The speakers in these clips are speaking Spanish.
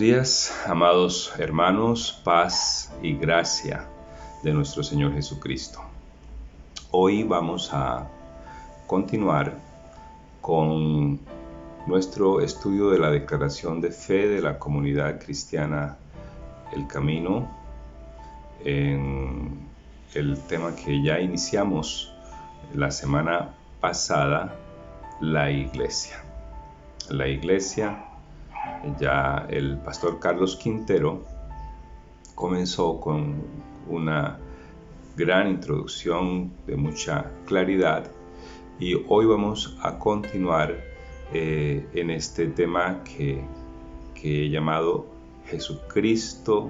días, amados hermanos, paz y gracia de nuestro Señor Jesucristo. Hoy vamos a continuar con nuestro estudio de la declaración de fe de la comunidad cristiana El Camino, en el tema que ya iniciamos la semana pasada, la iglesia. La iglesia, ya el pastor Carlos Quintero comenzó con una gran introducción de mucha claridad y hoy vamos a continuar en este tema que he llamado Jesucristo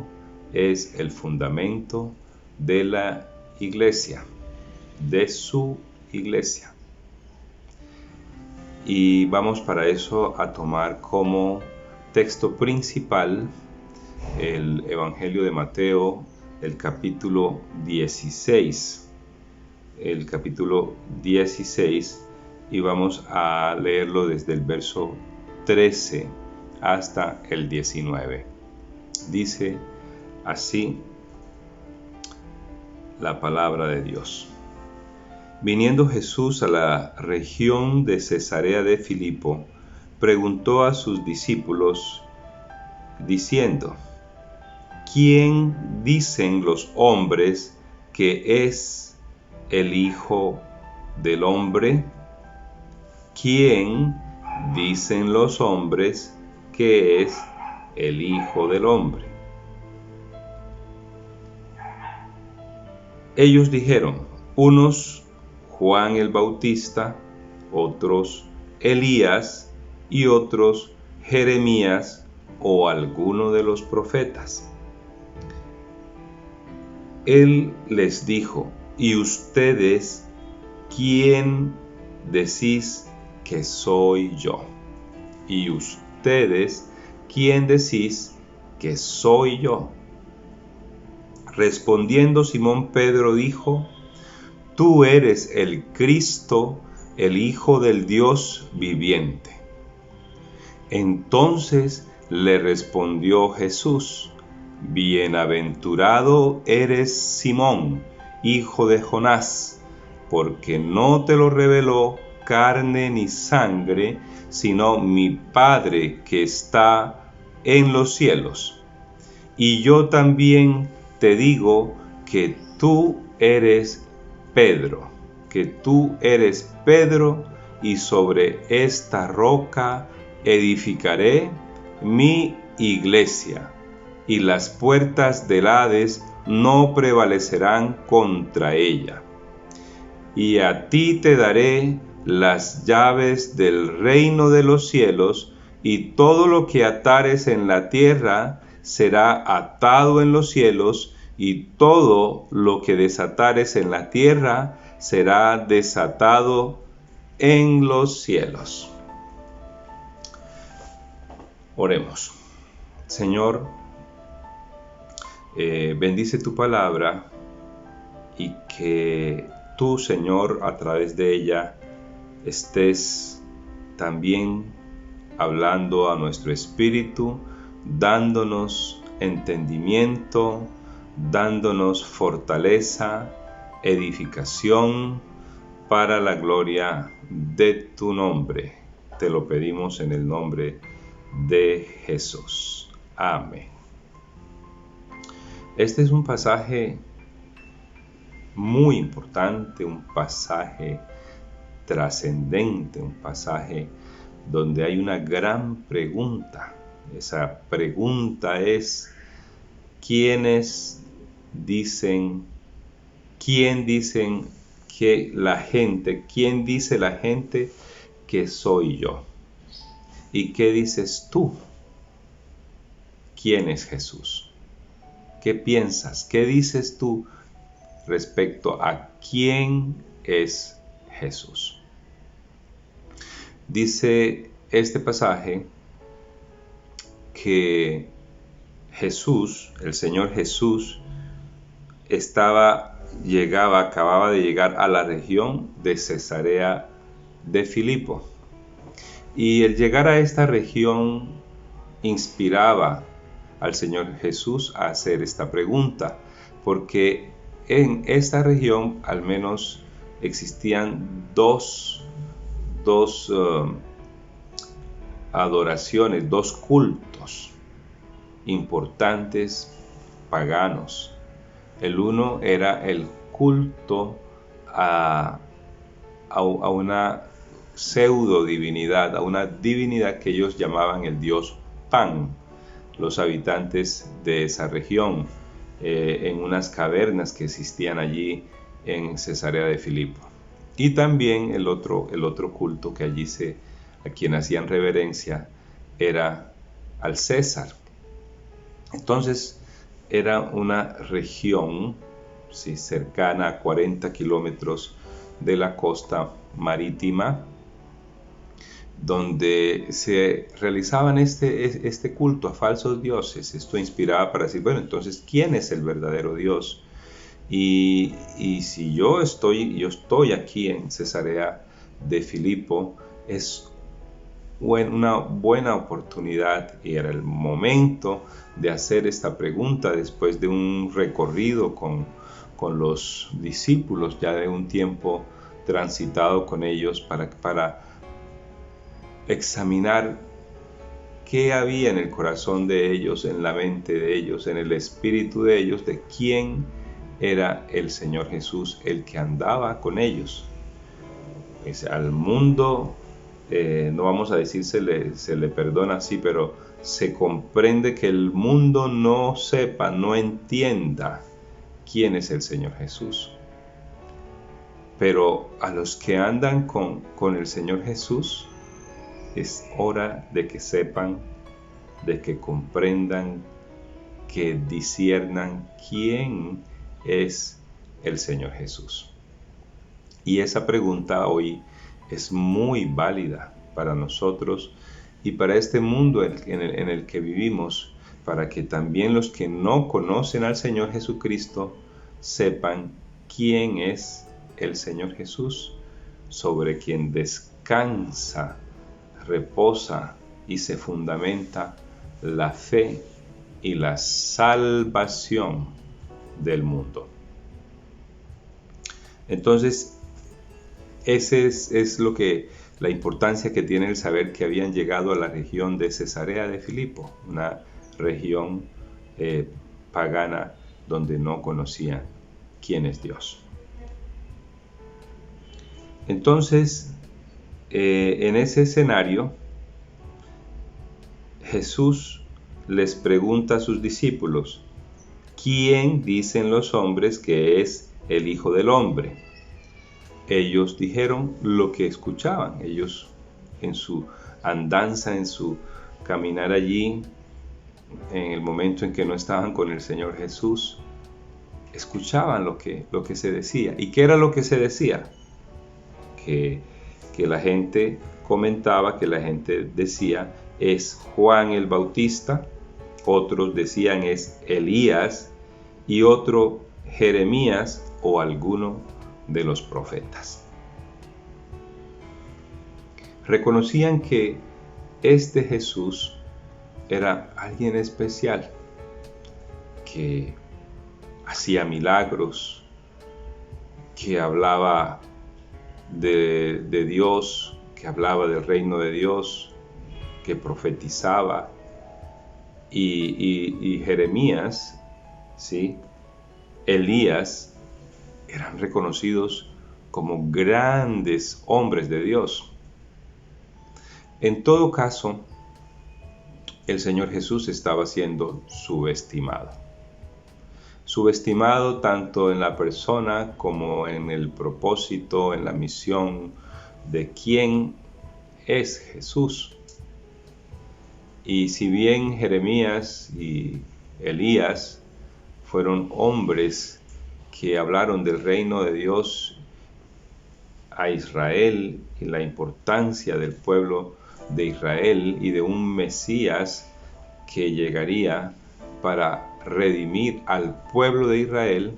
es el fundamento de la iglesia, de su iglesia. Y vamos para eso a tomar como texto principal el Evangelio de Mateo, el capítulo 16. El capítulo 16, y vamos a leerlo desde el verso 13 hasta el 19. Dice así la palabra de Dios. Viniendo Jesús a la región de Cesarea de Filipo, preguntó a sus discípulos, diciendo, ¿quién dicen los hombres que es el Hijo del Hombre? ¿Quién dicen los hombres que es el Hijo del Hombre? Ellos dijeron, unos Juan el Bautista, otros Elías y otros Jeremías o alguno de los profetas. Él les dijo, ¿y ustedes quién decís que soy yo? ¿Y ustedes quién decís que soy yo? Respondiendo Simón Pedro dijo, tú eres el Cristo, el Hijo del Dios viviente. Entonces le respondió Jesús, bienaventurado eres Simón, hijo de Jonás, porque no te lo reveló carne ni sangre, sino mi Padre que está en los cielos. Y yo también te digo que tú eres Pedro, y sobre esta roca edificaré mi iglesia, y las puertas del Hades no prevalecerán contra ella. Y a ti te daré las llaves del reino de los cielos, y todo lo que atares en la tierra será atado en los cielos, y todo lo que desatares en la tierra será desatado en los cielos. Oremos. Señor, bendice tu palabra y que tú, Señor, a través de ella estés también hablando a nuestro espíritu, dándonos entendimiento, dándonos fortaleza, edificación para la gloria de tu nombre. Te lo pedimos en el nombre de Jesús. Amén. Este es un pasaje muy importante, un pasaje trascendente, un pasaje donde hay una gran pregunta. Esa pregunta es, ¿quién dice la gente que soy yo? ¿Y qué dices tú? ¿Quién es Jesús? ¿Qué piensas? ¿Qué dices tú respecto a quién es Jesús? Dice este pasaje que Jesús, el Señor Jesús, acababa de llegar a la región de Cesarea de Filipo. Y el llegar a esta región inspiraba al Señor Jesús a hacer esta pregunta, porque en esta región al menos existían dos adoraciones, dos cultos importantes paganos. El uno era el culto a una pseudo divinidad, a una divinidad que ellos llamaban el dios Pan, los habitantes de esa región, en unas cavernas que existían allí en Cesarea de Filipo. Y también el otro culto que allí a quien hacían reverencia era al César. Entonces era una región, ¿sí?, cercana a 40 kilómetros de la costa marítima, donde se realizaban este culto a falsos dioses. Esto inspiraba para decir, bueno, entonces, ¿quién es el verdadero Dios? Y si yo estoy aquí en Cesarea de Filipo, es una buena oportunidad y era el momento de hacer esta pregunta después de un recorrido con los discípulos, ya de un tiempo transitado con ellos, para examinar qué había en el corazón de ellos, en la mente de ellos, en el espíritu de ellos, de quién era el Señor Jesús, el que andaba con ellos. Al mundo, no vamos a decir se le perdona así, pero se comprende que el mundo no sepa, no entienda quién es el Señor Jesús. Pero a los que andan con el Señor Jesús, es hora de que sepan, de que comprendan, que disciernan quién es el Señor Jesús. Y esa pregunta hoy es muy válida para nosotros y para este mundo en el que vivimos, para que también los que no conocen al Señor Jesucristo sepan quién es el Señor Jesús, sobre quien descansa, reposa y se fundamenta la fe y la salvación del mundo. Entonces, ese es la importancia que tiene el saber que habían llegado a la región de Cesarea de Filipo, una región pagana donde no conocían quién es Dios. Entonces, en ese escenario, Jesús les pregunta a sus discípulos, ¿quién dicen los hombres que es el Hijo del Hombre? Ellos dijeron lo que escuchaban. Ellos, en su andanza, en su caminar allí, en el momento en que no estaban con el Señor Jesús, escuchaban lo que se decía. ¿Y qué era lo que se decía? Que la gente comentaba, que la gente decía, es Juan el Bautista, otros decían es Elías, y otro Jeremías o alguno de los profetas. Reconocían que este Jesús era alguien especial, que hacía milagros, que hablaba de Dios, que hablaba del reino de Dios, que profetizaba, y Jeremías, ¿sí?, Elías, eran reconocidos como grandes hombres de Dios. En todo caso, el Señor Jesús estaba siendo subestimado tanto en la persona como en el propósito, en la misión de quién es Jesús. Y si bien Jeremías y Elías fueron hombres que hablaron del reino de Dios a Israel y la importancia del pueblo de Israel y de un Mesías que llegaría para redimir al pueblo de Israel,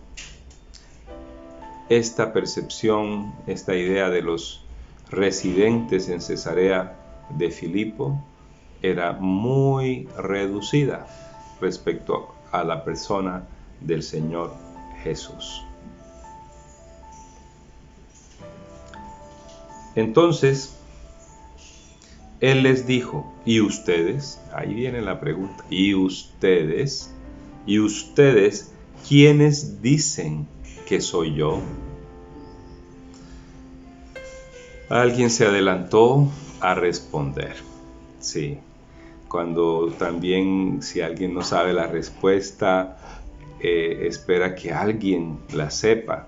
esta percepción, esta idea de los residentes en Cesarea de Filipo era muy reducida. respecto a la persona del Señor Jesús. Entonces, Él les dijo, ¿y ustedes? Ahí viene la pregunta. ¿Y ustedes? ¿Y ustedes quiénes dicen que soy yo? Alguien se adelantó a responder. Sí, cuando también si alguien no sabe la respuesta, espera que alguien la sepa.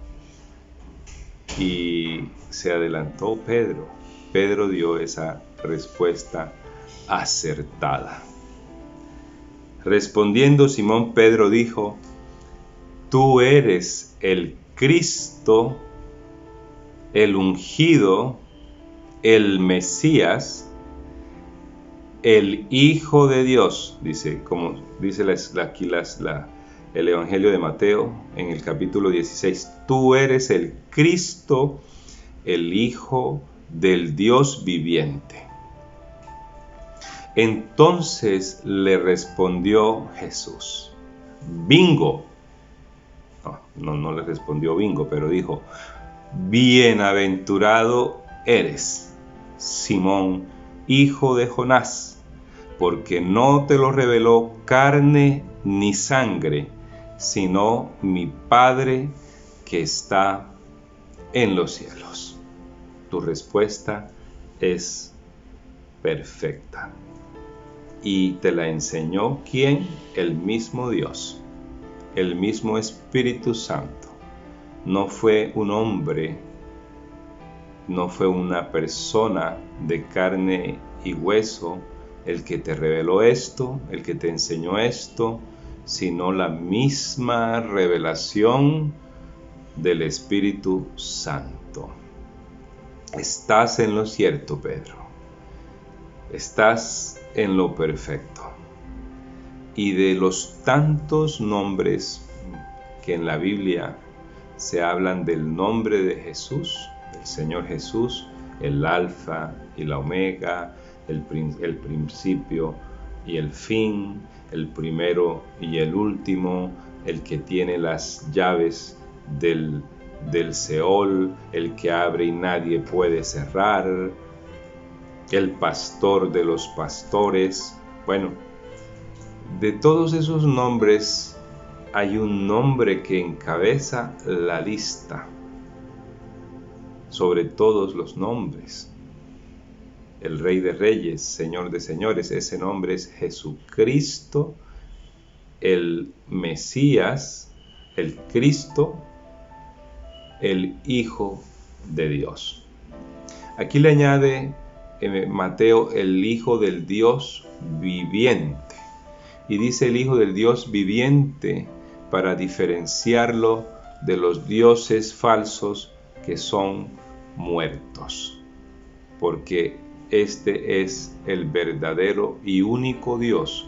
Y se adelantó Pedro. Pedro dio esa respuesta acertada. Respondiendo Simón Pedro dijo, tú eres el Cristo, el ungido, el Mesías, el Hijo de Dios, dice, como dice aquí el Evangelio de Mateo en el capítulo 16, tú eres el Cristo, el Hijo del Dios viviente. Entonces le respondió Jesús, bingo. No le respondió bingo, pero dijo, bienaventurado eres, Simón, hijo de Jonás, porque no te lo reveló carne ni sangre, sino mi Padre que está en los cielos. Tu respuesta es perfecta. Y te la enseñó ¿quién? El mismo Dios, el mismo Espíritu Santo. No fue un hombre, no fue una persona de carne y hueso el que te reveló esto, el que te enseñó esto, sino la misma revelación del Espíritu Santo. Estás en lo cierto, Pedro. Estás en lo perfecto. Y de los tantos nombres que en la Biblia se hablan del nombre de Jesús, del Señor Jesús, el Alfa y la Omega, el principio y el fin, el primero y el último, el que tiene las llaves del Seol, el que abre y nadie puede cerrar, el pastor de los pastores. Bueno, de todos esos nombres hay un nombre que encabeza la lista sobre todos los nombres. El Rey de Reyes, Señor de Señores, ese nombre es Jesucristo, el Mesías, el Cristo, el Hijo de Dios. Aquí le añade Mateo el Hijo del Dios viviente. Y dice el Hijo del Dios viviente para diferenciarlo de los dioses falsos que son muertos. Porque este es el verdadero y único Dios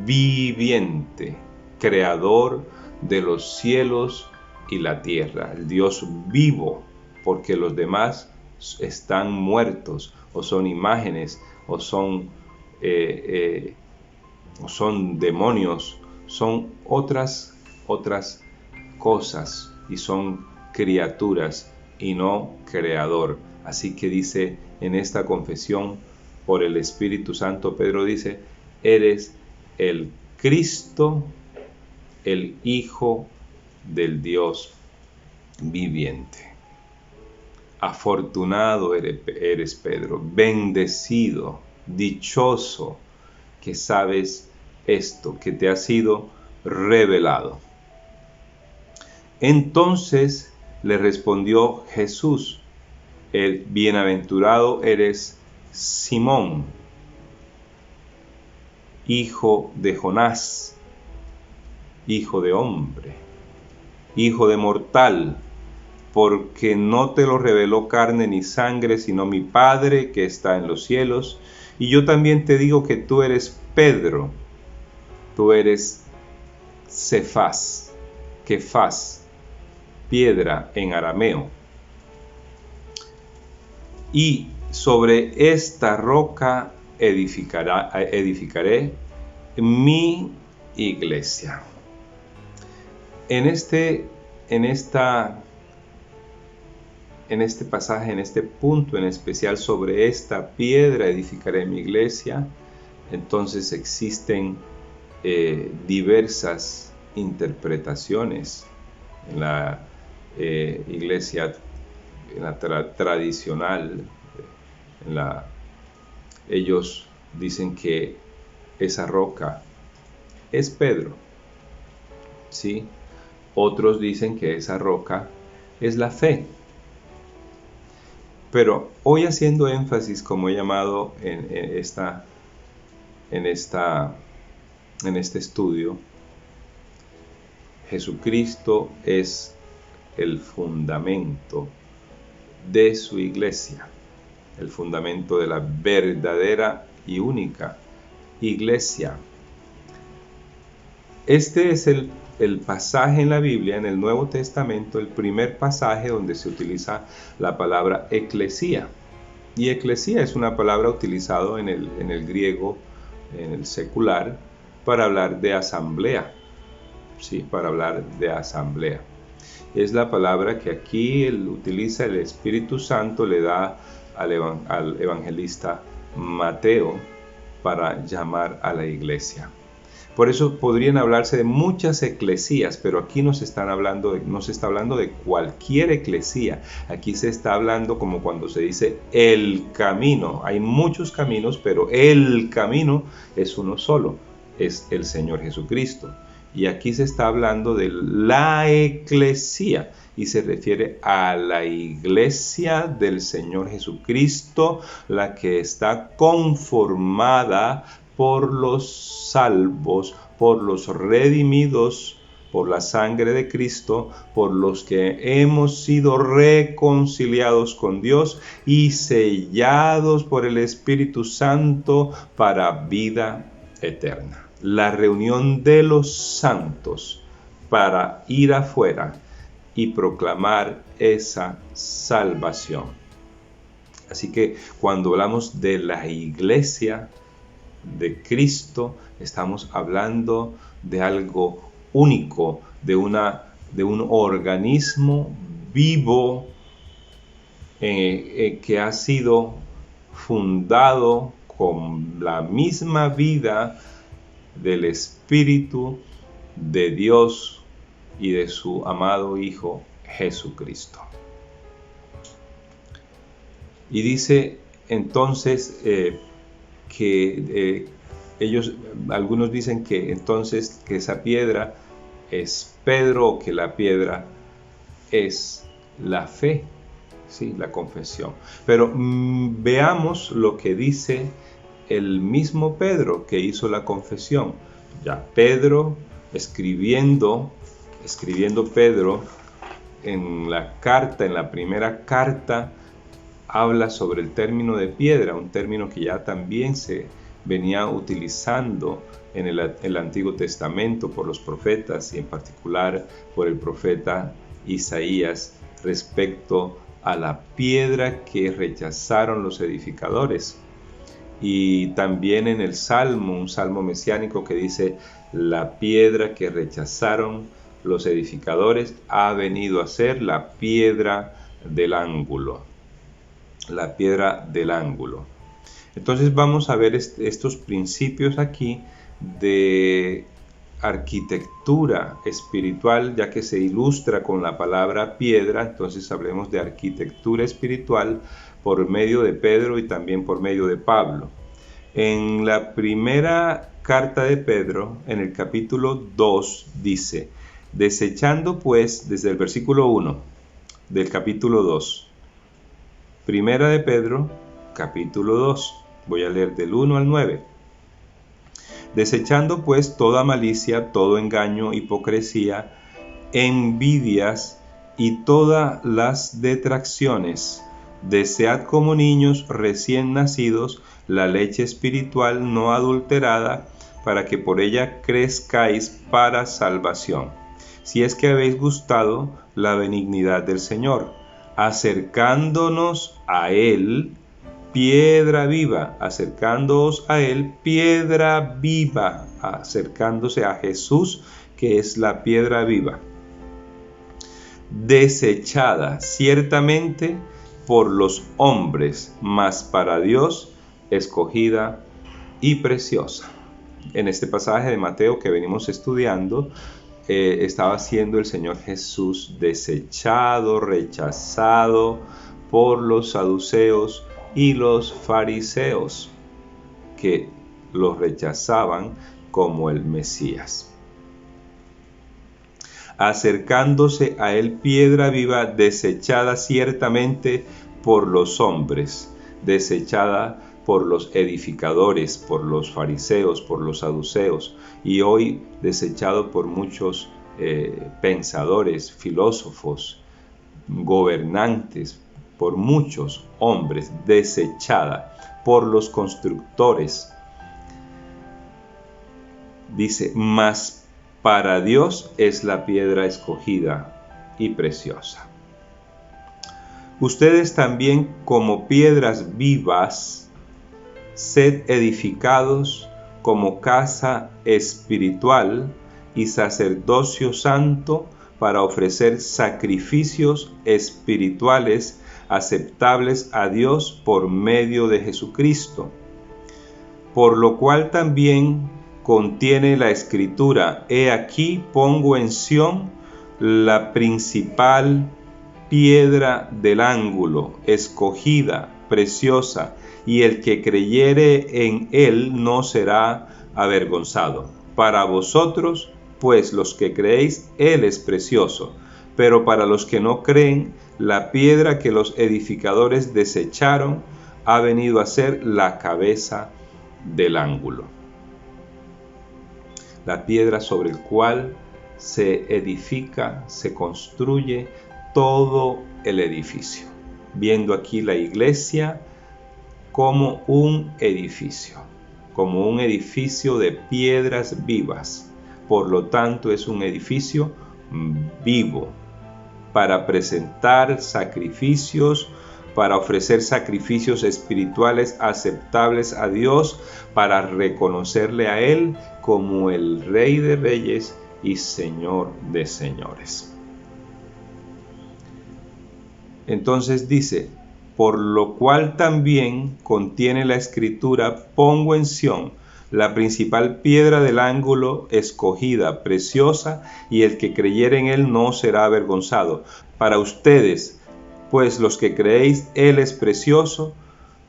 viviente, creador de los cielos y la tierra, el Dios vivo, porque los demás están muertos, o son imágenes, o son demonios, son otras cosas, y son criaturas y no creador. Así que dice en esta confesión por el Espíritu Santo, Pedro dice, eres el Cristo, el Hijo del Dios viviente. Afortunado eres Pedro, bendecido, dichoso, que sabes esto, que te ha sido revelado. Entonces le respondió Jesús, el bienaventurado eres Simón, hijo de Jonás, hijo de hombre, hijo de mortal, porque no te lo reveló carne ni sangre, sino mi Padre que está en los cielos. Y yo también te digo que tú eres Pedro, tú eres Cefas, Kefas, piedra en arameo. Y sobre esta roca edificaré mi iglesia. En este pasaje, en este punto en especial, sobre esta piedra edificaré mi iglesia, entonces existen diversas interpretaciones en la iglesia, en la tradicional. Ellos dicen que esa roca es Pedro, ¿sí? Otros dicen que esa roca es la fe. Pero hoy, haciendo énfasis, como he llamado en este estudio, Jesucristo es el fundamento de su iglesia, el fundamento de la verdadera y única iglesia. Este es el pasaje en la Biblia, en el Nuevo Testamento, el primer pasaje donde se utiliza la palabra eclesía. Y eclesía es una palabra utilizada en el griego, en el secular, para hablar de asamblea. Sí, para hablar de asamblea. Es la palabra que aquí utiliza el Espíritu Santo, le da al evangelista Mateo para llamar a la iglesia. Por eso podrían hablarse de muchas eclesías, pero aquí no se está hablando de cualquier eclesía. Aquí se está hablando como cuando se dice el camino. Hay muchos caminos, pero el camino es uno solo, es el Señor Jesucristo. Y aquí se está hablando de la eclesía y se refiere a la iglesia del Señor Jesucristo, la que está conformada por los salvos, por los redimidos, por la sangre de Cristo, por los que hemos sido reconciliados con Dios y sellados por el Espíritu Santo para vida eterna. La reunión de los santos para ir afuera y proclamar esa salvación. Así que cuando hablamos de la iglesia de Cristo, estamos hablando de algo único, de un organismo vivo que ha sido fundado con la misma vida del Espíritu de Dios y de su amado Hijo Jesucristo. Y dice entonces algunos dicen que entonces que esa piedra es Pedro, o que la piedra es la fe, ¿sí? La confesión. Pero veamos lo que dice el mismo Pedro que hizo la confesión. Ya Pedro, escribiendo Pedro en la primera carta, habla sobre el término de piedra, un término que ya también se venía utilizando en el Antiguo Testamento por los profetas y en particular por el profeta Isaías respecto a la piedra que rechazaron los edificadores. Y también en el Salmo, un salmo mesiánico que dice: la piedra que rechazaron los edificadores ha venido a ser la piedra del ángulo. La piedra del ángulo. Entonces vamos a ver estos principios aquí de arquitectura espiritual, ya que se ilustra con la palabra piedra. Entonces hablemos de arquitectura espiritual por medio de Pedro y también por medio de Pablo. En la primera carta de Pedro, en el capítulo 2, dice: desechando pues, desde el versículo 1 del capítulo 2, primera de Pedro, capítulo 2, voy a leer del 1 al 9. Desechando pues toda malicia, todo engaño, hipocresía, envidias y todas las detracciones, desead como niños recién nacidos la leche espiritual no adulterada, para que por ella crezcáis para salvación, si es que habéis gustado la benignidad del Señor, acercándonos a Él piedra viva, acercándoos a Él, piedra viva, acercándose a Jesús, que es la piedra viva, desechada ciertamente por los hombres, mas para Dios escogida y preciosa. En este pasaje de Mateo que venimos estudiando, estaba siendo el Señor Jesús desechado, rechazado por los saduceos y los fariseos, que lo rechazaban como el Mesías. Acercándose a Él, piedra viva, desechada ciertamente por los hombres, desechada por los edificadores, por los fariseos, por los saduceos, y hoy desechado por muchos pensadores, filósofos, gobernantes, por muchos hombres, desechada por los constructores. Dice, mas para Dios es la piedra escogida y preciosa. Ustedes también, como piedras vivas, sed edificados como casa espiritual y sacerdocio santo para ofrecer sacrificios espirituales aceptables a Dios por medio de Jesucristo. Por lo cual también contiene la Escritura: He aquí pongo en Sión la principal piedra del ángulo, escogida, preciosa, y el que creyere en él no será avergonzado. Para vosotros, pues los que creéis, él es precioso, pero para los que no creen, la piedra que los edificadores desecharon ha venido a ser la cabeza del ángulo. La piedra sobre el cual se edifica, se construye todo el edificio. Viendo aquí la iglesia como un edificio de piedras vivas. Por lo tanto, es un edificio vivo para presentar sacrificios, para ofrecer sacrificios espirituales aceptables a Dios, para reconocerle a Él como el Rey de Reyes y Señor de Señores. Entonces dice, por lo cual también contiene la Escritura: pongo en Sión la principal piedra del ángulo, escogida, preciosa, y el que creyere en él no será avergonzado. Para ustedes, pues los que creéis, él es precioso,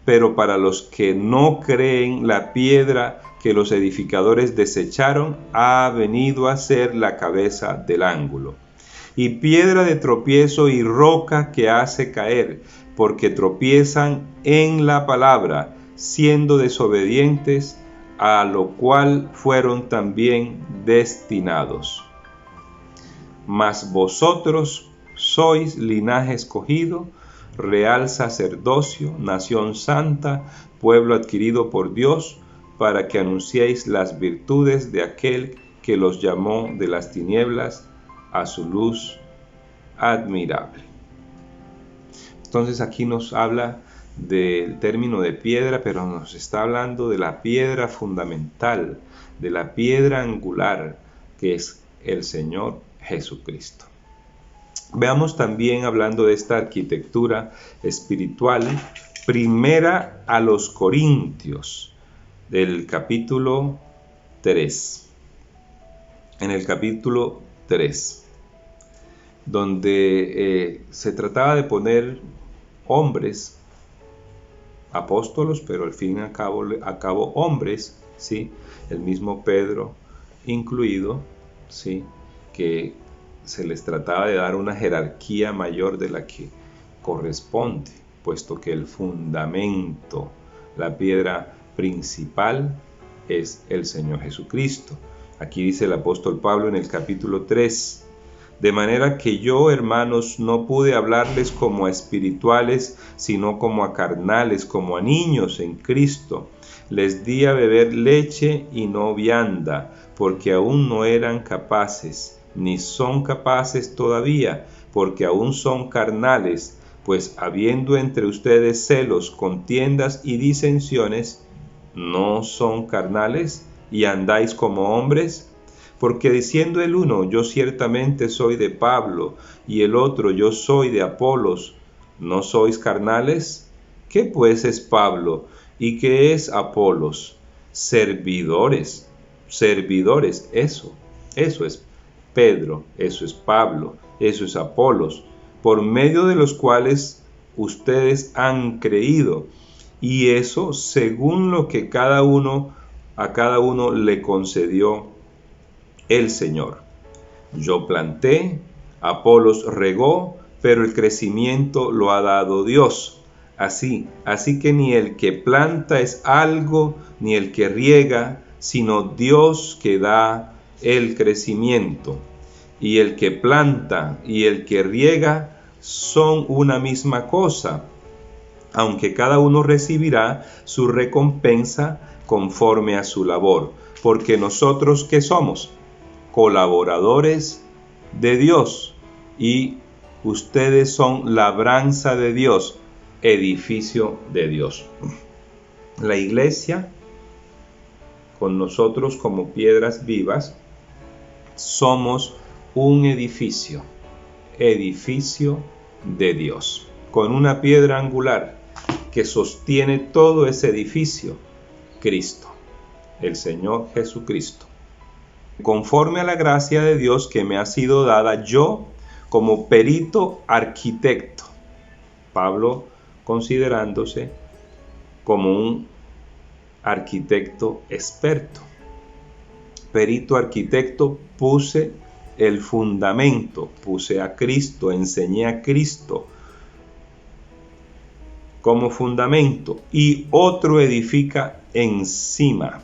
pero para los que no creen, la piedra que los edificadores desecharon ha venido a ser la cabeza del ángulo, y piedra de tropiezo y roca que hace caer, porque tropiezan en la palabra, siendo desobedientes, a lo cual fueron también destinados. Mas vosotros sois linaje escogido, real sacerdocio, nación santa, pueblo adquirido por Dios, para que anunciéis las virtudes de aquel que los llamó de las tinieblas a su luz admirable. Entonces aquí nos habla del término de piedra, pero nos está hablando de la piedra fundamental, de la piedra angular, que es el Señor Jesucristo. Veamos también, hablando de esta arquitectura espiritual, primera a los Corintios, del capítulo 3. En el capítulo 3, donde se trataba de poner hombres, apóstolos, pero al fin y al cabo hombres, ¿sí? El mismo Pedro incluido, ¿sí? Que se les trataba de dar una jerarquía mayor de la que corresponde, puesto que el fundamento, la piedra principal, es el Señor Jesucristo. Aquí dice el apóstol Pablo en el capítulo 3, de manera que yo, hermanos, no pude hablarles como a espirituales, sino como a carnales, como a niños en Cristo. Les di a beber leche y no vianda, porque aún no eran capaces, ni son capaces todavía, porque aún son carnales, Pues habiendo entre ustedes celos, contiendas y disensiones, ¿no son carnales y andáis como hombres? Porque diciendo el uno, yo ciertamente soy de Pablo, y el otro, yo soy de Apolos, ¿no sois carnales? ¿Qué pues es Pablo y qué es Apolos? Servidores, eso es Pedro, eso es Pablo, eso es Apolos, por medio de los cuales ustedes han creído, y eso según lo que a cada uno le concedió el Señor. Yo planté, Apolos regó, pero el crecimiento lo ha dado Dios. Así que ni el que planta es algo, ni el que riega, sino Dios que da el crecimiento. Y el que planta y el que riega son una misma cosa, aunque cada uno recibirá su recompensa conforme a su labor. Porque nosotros, ¿qué somos? Colaboradores de Dios, y ustedes son labranza de Dios, edificio de Dios. La iglesia, con nosotros como piedras vivas, somos un edificio de Dios, con una piedra angular que sostiene todo ese edificio, Cristo, el Señor Jesucristo. Conforme a la gracia de Dios que me ha sido dada, yo como perito arquitecto, Pablo considerándose como un arquitecto experto, perito arquitecto, puse el fundamento, puse a Cristo, enseñé a Cristo como fundamento, y otro edifica encima,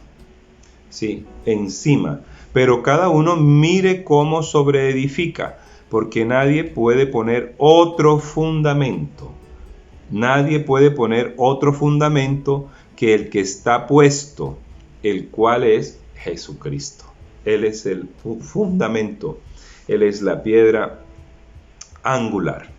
sí, encima. Pero cada uno mire cómo sobreedifica, porque nadie puede poner otro fundamento. Nadie puede poner otro fundamento que el que está puesto, el cual es Jesucristo. Él es el fundamento, Él es la piedra angular.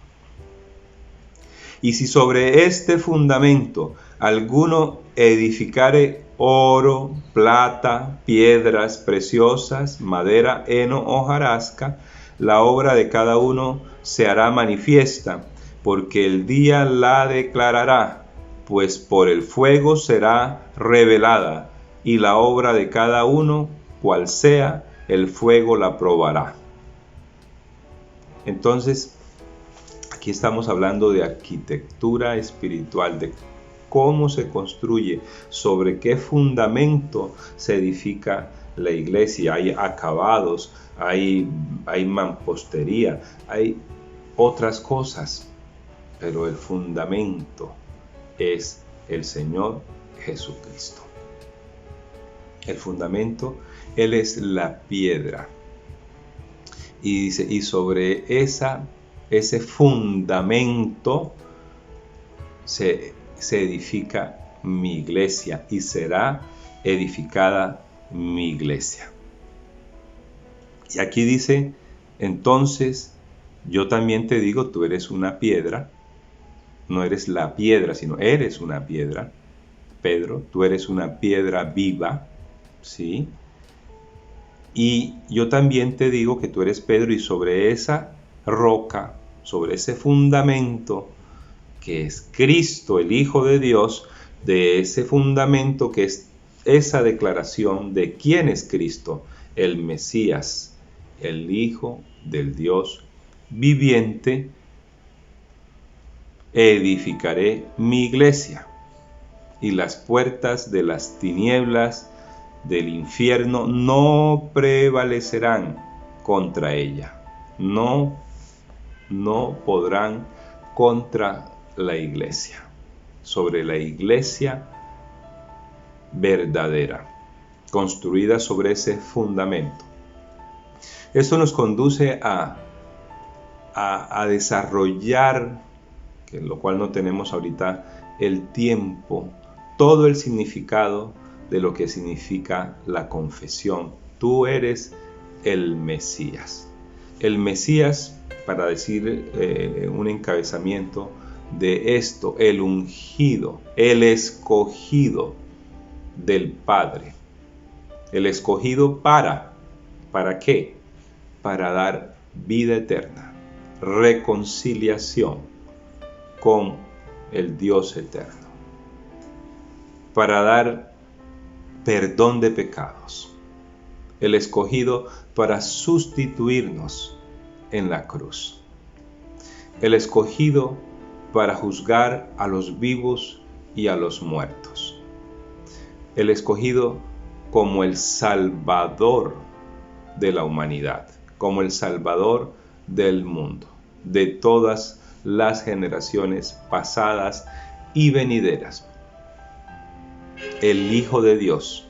Y si sobre este fundamento alguno edificare oro, plata, piedras preciosas, madera, heno o hojarasca, la obra de cada uno se hará manifiesta, porque el día la declarará, pues por el fuego será revelada, y la obra de cada uno, cual sea, el fuego la probará. Entonces, aquí estamos hablando de arquitectura espiritual, de cómo se construye, sobre qué fundamento se edifica la iglesia. Hay acabados, hay mampostería, hay otras cosas, pero el fundamento es el Señor Jesucristo. El fundamento, Él es la piedra. Y dice, y sobre ese fundamento se edifica mi iglesia, y será edificada mi iglesia. Y aquí dice, entonces, yo también te digo, tú eres una piedra, no eres la piedra, sino eres una piedra. Pedro, tú eres una piedra viva, ¿sí? Y yo también te digo que tú eres Pedro, y sobre esa roca, sobre ese fundamento que es Cristo, el Hijo de Dios, de ese fundamento que es esa declaración de quién es Cristo, el Mesías, el Hijo del Dios viviente, edificaré mi iglesia, y las puertas de las tinieblas del infierno no prevalecerán contra ella. No podrán contra la iglesia, sobre la iglesia verdadera, construida sobre ese fundamento. Esto nos conduce a desarrollar, que lo cual no tenemos ahorita el tiempo, todo el significado de lo que significa la confesión. Tú eres el Mesías. El Mesías, para decir un encabezamiento de esto, el ungido, el escogido del Padre. El escogido ¿para qué? Para dar vida eterna, reconciliación con el Dios eterno, para dar perdón de pecados. El escogido para sustituirnos en la cruz. El escogido para juzgar a los vivos y a los muertos. El escogido como el Salvador de la humanidad, como el Salvador del mundo, de todas las generaciones pasadas y venideras. El Hijo de Dios,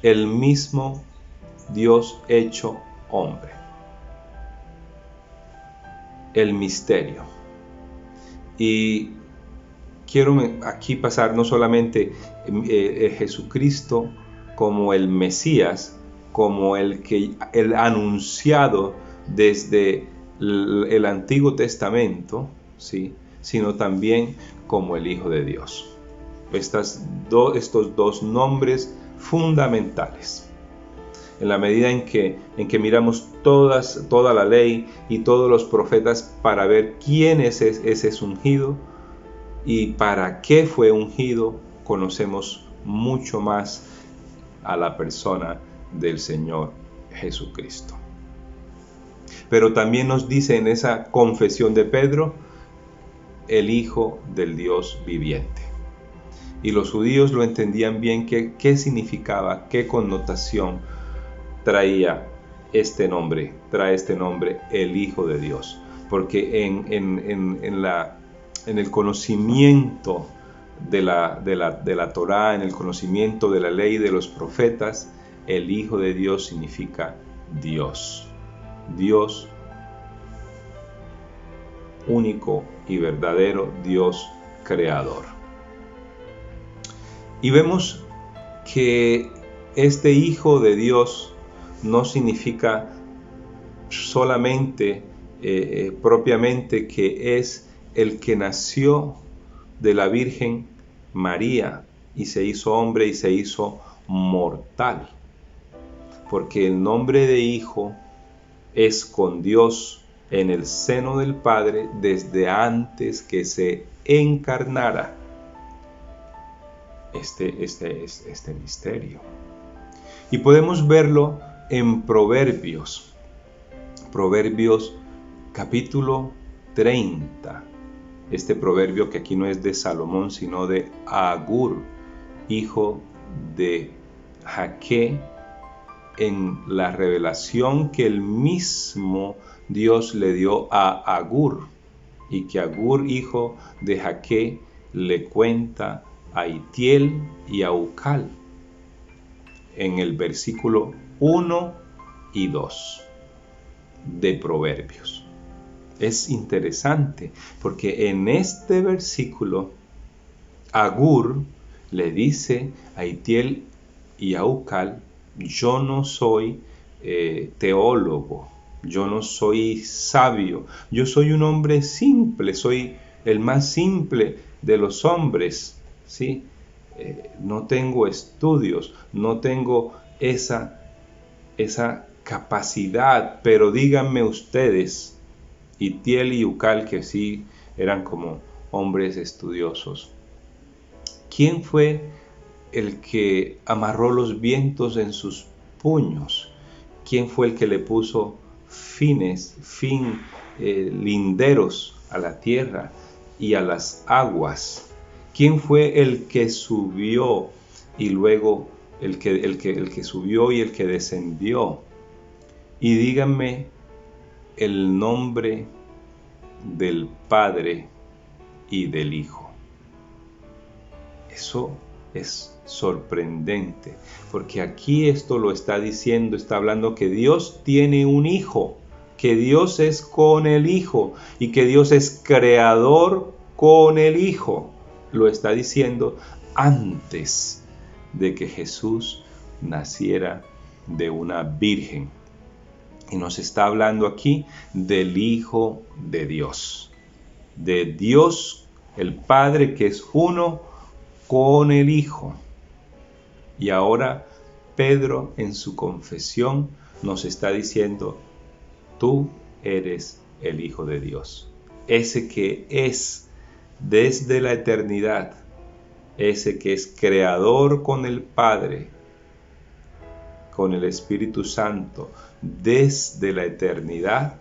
el mismo Dios hecho hombre. El misterio. Y quiero aquí pasar no solamente Jesucristo como el Mesías, como el anunciado desde el Antiguo Testamento, ¿sí?, sino también como el Hijo de Dios. Estos dos nombres fundamentales. En la medida en que miramos toda la ley y todos los profetas para ver quién es ese ungido y para qué fue ungido, conocemos mucho más a la persona del Señor Jesucristo. Pero también nos dice en esa confesión de Pedro, el Hijo del Dios viviente. Y los judíos lo entendían bien qué significaba, qué connotación trae este nombre, el Hijo de Dios, porque en el conocimiento de la Torá, en el conocimiento de la ley de los profetas, el Hijo de Dios significa Dios, Dios único y verdadero, Dios creador. Y vemos que este Hijo de Dios no significa solamente, propiamente, que es el que nació de la Virgen María y se hizo hombre y se hizo mortal. Porque el nombre de Hijo es con Dios en el seno del Padre desde antes que se encarnara este misterio. Y podemos verlo en Proverbios capítulo 30. Este proverbio que aquí no es de Salomón, sino de Agur, hijo de Jaque, en la revelación que el mismo Dios le dio a Agur, y que Agur, hijo de Jaque, le cuenta a Itiel y a Ucal, en el versículo 1 y 2 de Proverbios. Es interesante porque en este versículo Agur le dice a Itiel y a Ucal: yo no soy teólogo, yo no soy sabio, yo soy un hombre simple, soy el más simple de los hombres, ¿sí? No tengo estudios, no tengo esa capacidad, pero díganme ustedes, Itiel y Ucal, que sí eran como hombres estudiosos, ¿quién fue el que amarró los vientos en sus puños? ¿Quién fue el que le puso linderos a la tierra y a las aguas? ¿Quién fue el que subió y luego el que subió y el que descendió? Y díganme el nombre del Padre y del Hijo. Eso es sorprendente, porque aquí esto lo está diciendo, está hablando que Dios tiene un Hijo, que Dios es con el Hijo y que Dios es creador con el Hijo. Lo está diciendo antes de que Jesús naciera de una virgen. Y nos está hablando aquí del Hijo de Dios. de Dios el Padre, que es uno con el Hijo. Y ahora Pedro en su confesión nos está diciendo: tú eres el Hijo de Dios, ese que es desde la eternidad, ese que es creador con el Padre, con el Espíritu Santo, desde la eternidad.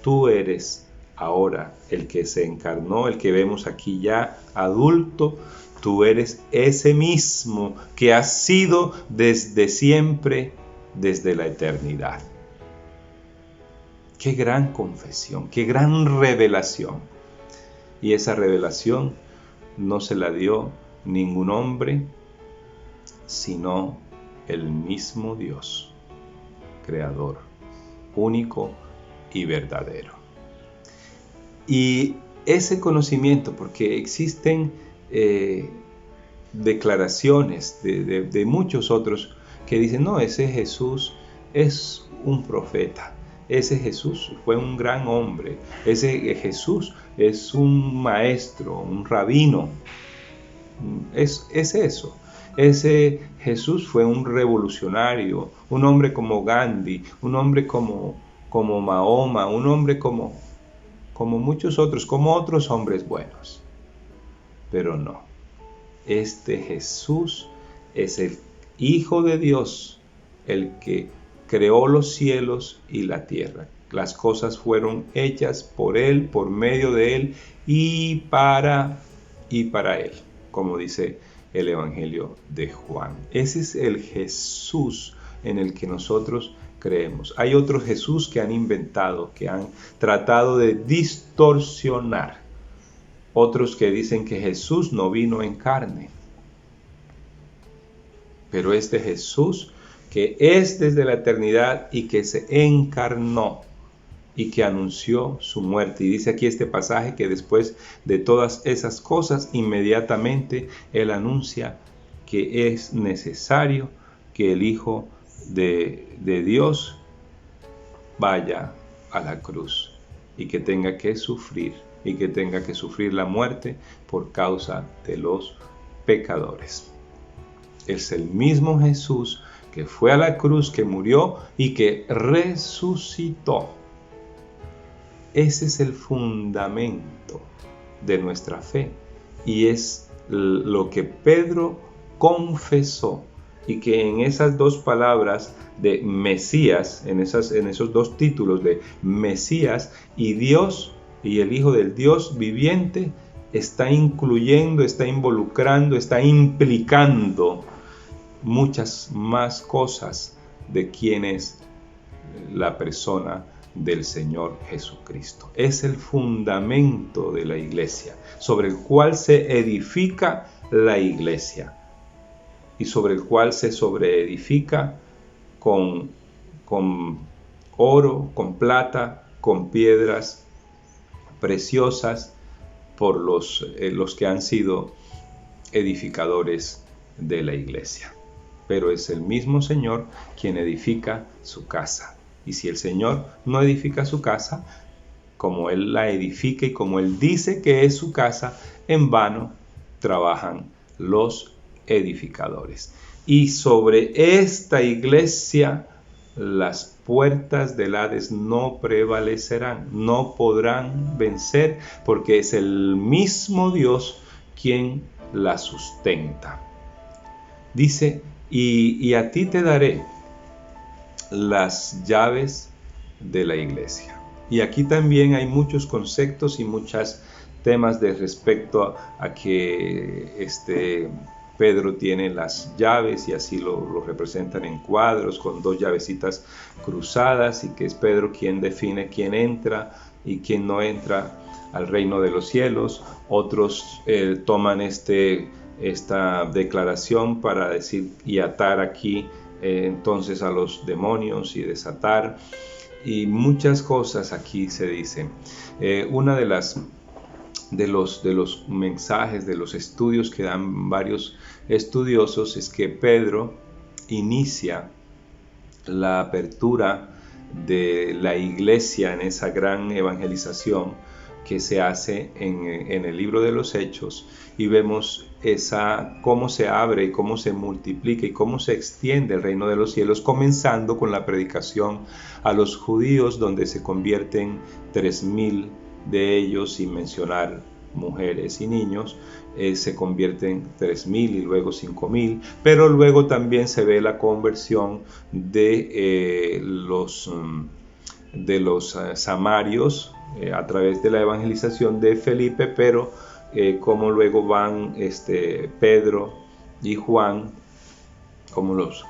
Tú eres ahora el que se encarnó, el que vemos aquí ya adulto. Tú eres ese mismo que has sido desde siempre, desde la eternidad. Qué gran confesión, qué gran revelación. Y esa revelación no se la dio ningún hombre, sino el mismo Dios, creador, único y verdadero. Y ese conocimiento, porque existen declaraciones de muchos otros que dicen: no, ese Jesús es un profeta, ese Jesús fue un gran hombre, ese Jesús es un maestro, un rabino. Es eso. Ese Jesús fue un revolucionario, un hombre como Gandhi, un hombre como Mahoma, un hombre como muchos otros, como otros hombres buenos. Pero no, este Jesús es el Hijo de Dios, el que creó los cielos y la tierra. Las cosas fueron hechas por Él, por medio de Él y para Él, como dice el Evangelio de Juan. Ese es el Jesús en el que nosotros creemos. Hay otros Jesús que han inventado, que han tratado de distorsionar. Otros que dicen que Jesús no vino en carne. Pero este Jesús que es desde la eternidad y que se encarnó y que anunció su muerte. Y dice aquí este pasaje que después de todas esas cosas, inmediatamente Él anuncia que es necesario que el Hijo de Dios vaya a la cruz y que tenga que sufrir la muerte por causa de los pecadores. Es el mismo Jesús que fue a la cruz, que murió y que resucitó. Ese es el fundamento de nuestra fe y es lo que Pedro confesó, y que en esas dos palabras de Mesías, en esos dos títulos de Mesías y Dios y el Hijo del Dios viviente, está incluyendo, está involucrando, está implicando muchas más cosas de quién es la persona del Señor Jesucristo. Es el fundamento de la iglesia, sobre el cual se edifica la iglesia y sobre el cual se sobreedifica con oro, con plata, con piedras preciosas por los que han sido edificadores de la iglesia. Pero es el mismo Señor quien edifica su casa. Y si el Señor no edifica su casa, como Él la edifica y como Él dice que es su casa, en vano trabajan los edificadores. Y sobre esta iglesia las puertas del Hades no prevalecerán, no podrán vencer, porque es el mismo Dios quien la sustenta. Dice: y a ti te daré las llaves de la iglesia. Y aquí también hay muchos conceptos y muchos temas de respecto a que Pedro tiene las llaves, y así lo representan en cuadros con dos llavecitas cruzadas, y que es Pedro quien define quién entra y quién no entra al reino de los cielos. Otros toman esta declaración para decir y atar aquí entonces a los demonios y desatar, y muchas cosas aquí se dicen. Una de los mensajes, de los estudios que dan varios estudiosos, es que Pedro inicia la apertura de la iglesia en esa gran evangelización que se hace en el libro de los Hechos, y vemos cómo se abre y cómo se multiplica y cómo se extiende el reino de los cielos, comenzando con la predicación a los judíos, donde se convierten 3,000 de ellos, sin mencionar mujeres y niños. Se convierten 3,000 y luego 5,000, pero luego también se ve la conversión de los samarios a través de la evangelización de Felipe, pero como luego van Pedro y Juan como los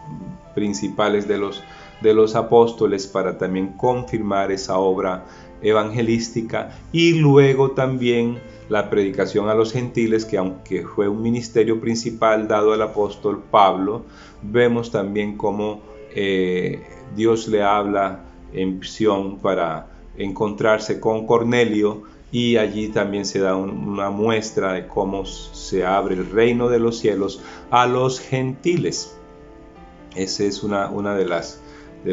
principales de los apóstoles para también confirmar esa obra evangelística, y luego también la predicación a los gentiles, que aunque fue un ministerio principal dado al apóstol Pablo, vemos también cómo Dios le habla en visión para encontrarse con Cornelio, y allí también se da una muestra de cómo se abre el reino de los cielos a los gentiles. Esa es una de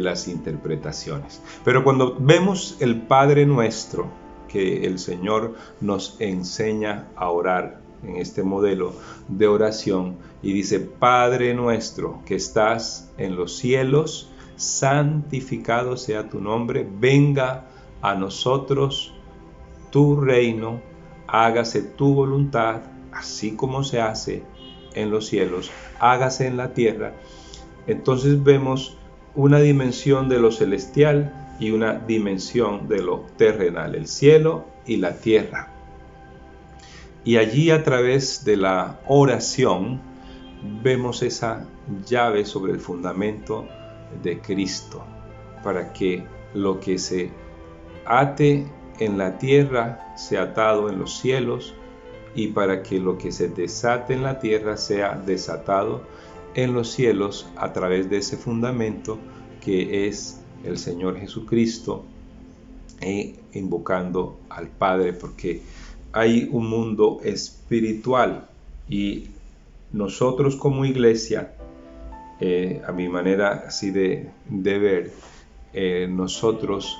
las interpretaciones. Pero cuando vemos el Padre Nuestro, que el Señor nos enseña a orar en este modelo de oración, y dice: Padre nuestro que estás en los cielos, santificado sea tu nombre, venga a nosotros tu reino, hágase tu voluntad, así como se hace en los cielos, hágase en la tierra. Entonces vemos una dimensión de lo celestial y una dimensión de lo terrenal, el cielo y la tierra. Y allí, a través de la oración, vemos esa llave sobre el fundamento de Cristo, para que lo que se ate en la tierra sea atado en los cielos, y para que lo que se desate en la tierra sea desatado en los cielos, a través de ese fundamento que es el Señor Jesucristo, invocando al Padre, porque hay un mundo espiritual, y nosotros como iglesia, a mi manera así de ver, nosotros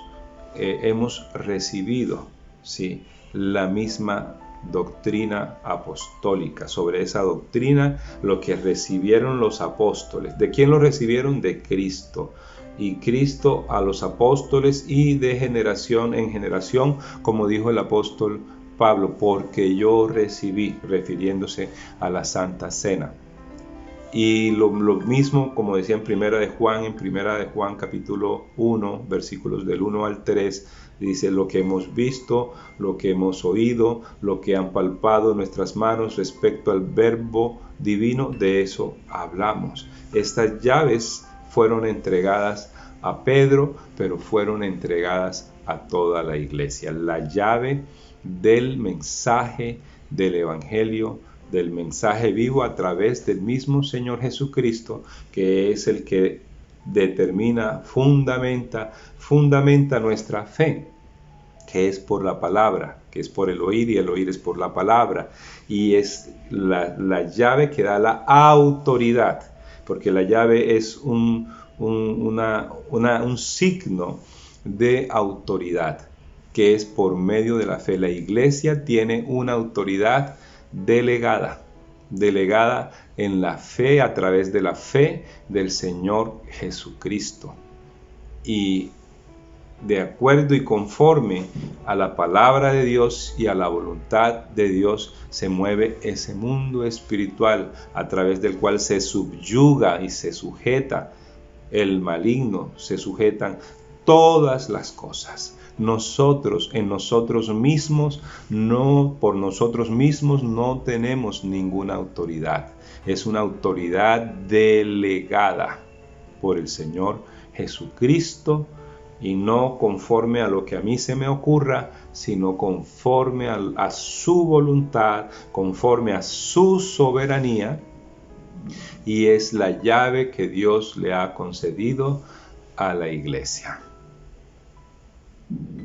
hemos recibido, ¿sí?, la misma doctrina apostólica. Sobre esa doctrina, lo que recibieron los apóstoles. ¿De quién lo recibieron? De Cristo. Y Cristo a los apóstoles, y de generación en generación, como dijo el apóstol Pablo, porque yo recibí, refiriéndose a la Santa Cena. Y lo mismo, como decía en Primera de Juan capítulo 1, versículos del 1 al 3, dice: lo que hemos visto, lo que hemos oído, lo que han palpado nuestras manos respecto al verbo divino, de eso hablamos. Estas llaves fueron entregadas a Pedro, pero fueron entregadas a toda la iglesia. La llave del mensaje del Evangelio, del mensaje vivo a través del mismo Señor Jesucristo, que es el que determina, fundamenta nuestra fe, que es por la palabra, que es por el oír, y el oír es por la palabra, y es la llave que da la autoridad, porque la llave es un signo de autoridad, que es por medio de la fe. La iglesia tiene una autoridad delegada en la fe, a través de la fe del Señor Jesucristo, y de acuerdo y conforme a la palabra de Dios y a la voluntad de Dios se mueve ese mundo espiritual, a través del cual se subyuga y se sujeta el maligno, se sujetan todas las cosas. Nosotros, en nosotros mismos, por nosotros mismos no tenemos ninguna autoridad. Es una autoridad delegada por el Señor Jesucristo, y no conforme a lo que a mí se me ocurra, sino conforme a su voluntad, conforme a su soberanía, y es la llave que Dios le ha concedido a la iglesia.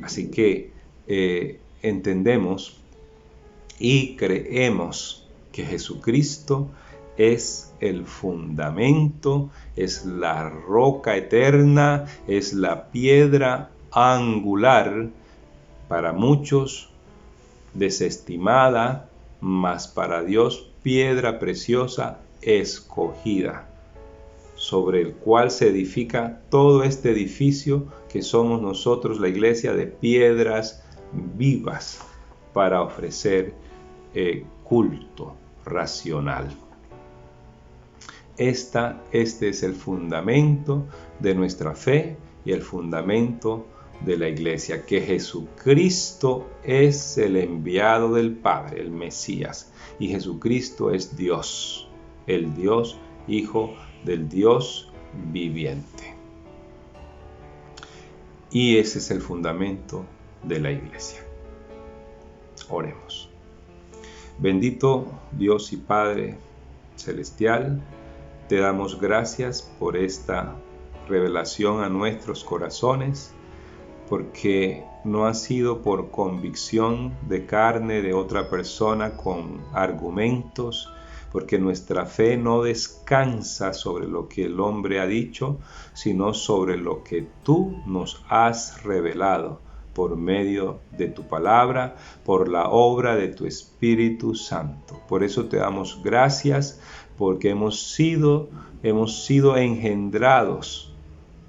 Así que entendemos y creemos que Jesucristo es el fundamento, es la roca eterna, es la piedra angular para muchos, desestimada, mas para Dios piedra preciosa escogida, sobre el cual se edifica todo este edificio que somos nosotros, la iglesia, de piedras vivas para ofrecer culto racional. Este es el fundamento de nuestra fe y el fundamento de la iglesia, que Jesucristo es el enviado del Padre, el Mesías, y Jesucristo es Dios, el Dios Hijo del Dios viviente. Y ese es el fundamento de la iglesia. Oremos. Bendito Dios y Padre celestial, te damos gracias por esta revelación a nuestros corazones, porque no ha sido por convicción de carne de otra persona con argumentos, porque nuestra fe no descansa sobre lo que el hombre ha dicho, sino sobre lo que tú nos has revelado por medio de tu palabra, por la obra de tu Espíritu Santo. Por eso te damos gracias, porque hemos sido engendrados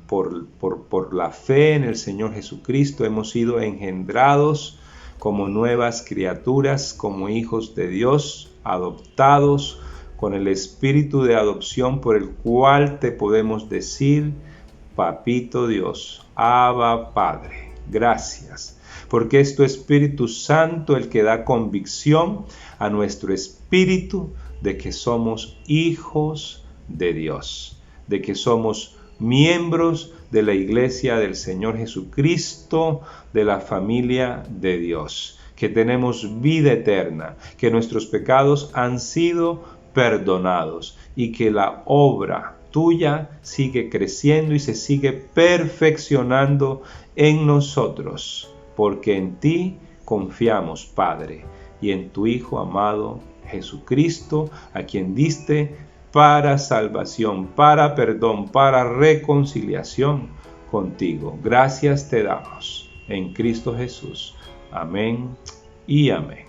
por la fe en el Señor Jesucristo, hemos sido engendrados como nuevas criaturas, como hijos de Dios, adoptados con el espíritu de adopción por el cual te podemos decir, Papito Dios, Abba Padre, gracias, porque es tu Espíritu Santo el que da convicción a nuestro espíritu de que somos hijos de Dios, de que somos miembros de la iglesia del Señor Jesucristo, de la familia de Dios, que tenemos vida eterna, que nuestros pecados han sido perdonados y que la obra tuya sigue creciendo y se sigue perfeccionando en nosotros, porque en ti confiamos, Padre, y en tu Hijo amado Jesucristo, a quien diste para salvación, para perdón, para reconciliación contigo. Gracias te damos en Cristo Jesús. Amén y amén.